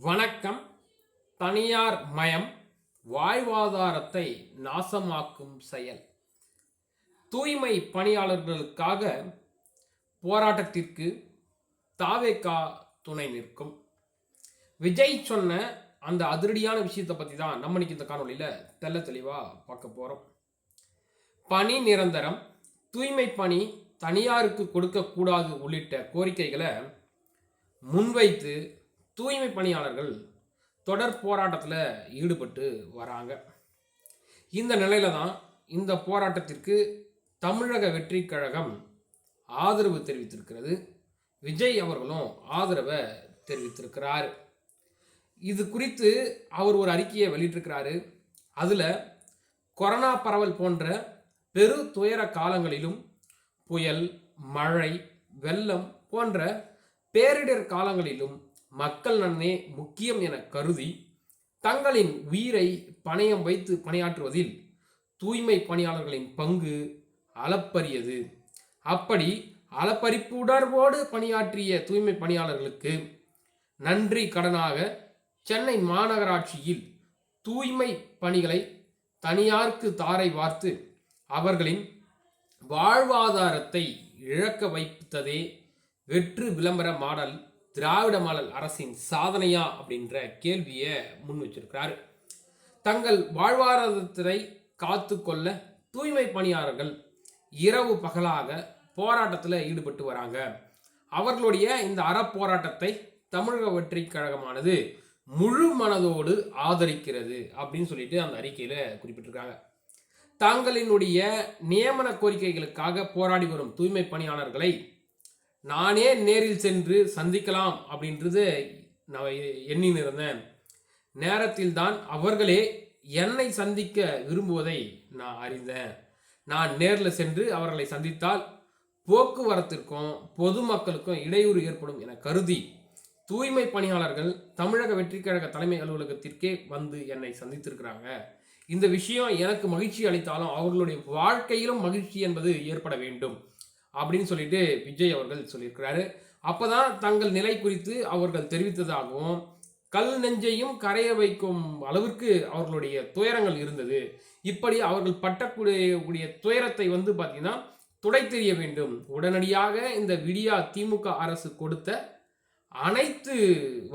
வணக்கம். தனியார் மயம் வாழ்வாதாரத்தை நாசமாக்கும் செயல். தூய்மை பணியாளர்களுக்காக போராட்டத்திற்கு தாவேகா துணை நிற்கும். விஜய் சொன்ன அந்த அதிரடியான விஷயத்தை பற்றி தான் நம்ம இன்னைக்கு இந்த காணொலியில் தெள்ள தெளிவாக பார்க்க போகிறோம். பணி நிரந்தரம், தூய்மை பணி தனியாருக்கு கொடுக்கக்கூடாது உள்ளிட்ட கோரிக்கைகளை முன்வைத்து தூய்மை பணியாளர்கள் தொடர் போராட்டத்தில் ஈடுபட்டு வராங்க. இந்த நிலையில தான் இந்த போராட்டத்திற்கு தமிழக வெற்றி கழகம் ஆதரவு தெரிவித்திருக்கிறது. விஜய் அவர்களும் ஆதரவை தெரிவித்திருக்கிறார். இது குறித்து அவர் ஒரு அறிக்கையை வெளியிட்டிருக்கிறாரு. அதில் கொரோனா பரவல் போன்ற பெரு துயர காலங்களிலும் புயல், மழை, வெள்ளம் போன்ற பேரிடர் காலங்களிலும் மக்கள் நலனே முக்கியம் என கருதி தங்களின் உயிரை பணயம் வைத்து பணியாற்றுவதில் தூய்மை பணியாளர்களின் பங்கு அளப்பரியது. அப்படி அளப்பரிப்பு உணர்வோடு பணியாற்றிய தூய்மை பணியாளர்களுக்கு நன்றி கடனாக சென்னை மாநகராட்சியில் தூய்மை பணிகளை தனியாருக்கு தாரை வார்த்து அவர்களின் வாழ்வாதாரத்தை இழக்க வைத்ததே வெற்று விளம்பர மாடல் திராவிட மாடல் அரசின் சாதனையா அப்படின்ற கேள்வியை முன் வச்சிருக்கிறார். தங்கள் வாழ்வாதாரத்தை காத்து கொள்ள தூய்மை பணியாளர்கள் இரவு பகலாக போராட்டத்தில் ஈடுபட்டு வராங்க. அவர்களுடைய இந்த அறப்போராட்டத்தை தமிழக வெற்றி கழகமானது முழு மனதோடு ஆதரிக்கிறது அப்படின்னு சொல்லிட்டு அந்த அறிக்கையில் குறிப்பிட்டிருக்காங்க. தங்களினுடைய நியமன கோரிக்கைகளுக்காக போராடி வரும் தூய்மை பணியாளர்களை நானே நேரில் சென்று சந்திக்கலாம் அப்படின்றது நான் எண்ணினிருந்தேன். நேரத்தில் தான் அவர்களே என்னை சந்திக்க விரும்புவதை நான் அறிந்தேன். நான் நேரில் சென்று அவர்களை சந்தித்தால் போக்குவரத்திற்கும் பொதுமக்களுக்கும் இடையூறு ஏற்படும் என கருதி தூய்மை பணியாளர்கள் தமிழக வெற்றி கழக தலைமை அலுவலகத்திற்கே வந்து என்னை சந்தித்திருக்கிறாங்க. இந்த விஷயம் எனக்கு மகிழ்ச்சி அளித்தாலும் அவர்களுடைய வாழ்க்கையிலும் மகிழ்ச்சி என்பது ஏற்பட வேண்டும் அப்படின்னு சொல்லிட்டு விஜய் அவர்கள் சொல்லியிருக்கிறாரு. அப்போதான் தங்கள் நிலை குறித்து அவர்கள் தெரிவித்ததாகவும் கல் நெஞ்சையும் கரைய வைக்கும் அளவிற்கு அவர்களுடைய துயரங்கள் இருந்தது. இப்படி அவர்கள் பட்டக்கூடிய துயரத்தை பார்த்தீங்கன்னா துடை தெரிய வேண்டும். உடனடியாக இந்த விடியா திமுக அரசு கொடுத்த அனைத்து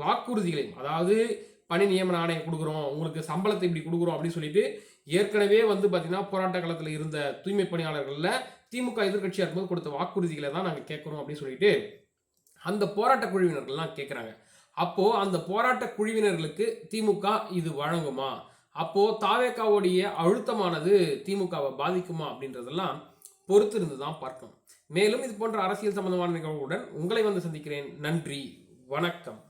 வாக்குறுதிகளையும், அதாவது பணி நியமன ஆணையம் கொடுக்குறோம், உங்களுக்கு சம்பளத்தை இப்படி கொடுக்குறோம் அப்படின்னு சொல்லிட்டு ஏற்கனவே பார்த்தீங்கன்னா போராட்ட காலத்தில் இருந்த தூய்மை பணியாளர்களில் திமுக எதிர்கட்சியாக இருக்கும்போது கொடுத்த வாக்குறுதிகளை தான் நாங்கள் கேட்குறோம் அப்படின்னு சொல்லிட்டு அந்த போராட்ட குழுவினர்கள்லாம் கேட்குறாங்க. அப்போது அந்த போராட்ட குழுவினர்களுக்கு திமுக இது வழங்குமா, அப்போது தாவேகாவுடைய அழுத்தமானது திமுகவை பாதிக்குமா அப்படின்றதெல்லாம் பொறுத்து இருந்து தான் பார்க்கணும். மேலும் இது போன்ற அரசியல் சம்பந்தமான நிகழ்வுடன் உங்களை சந்திக்கிறேன். நன்றி, வணக்கம்.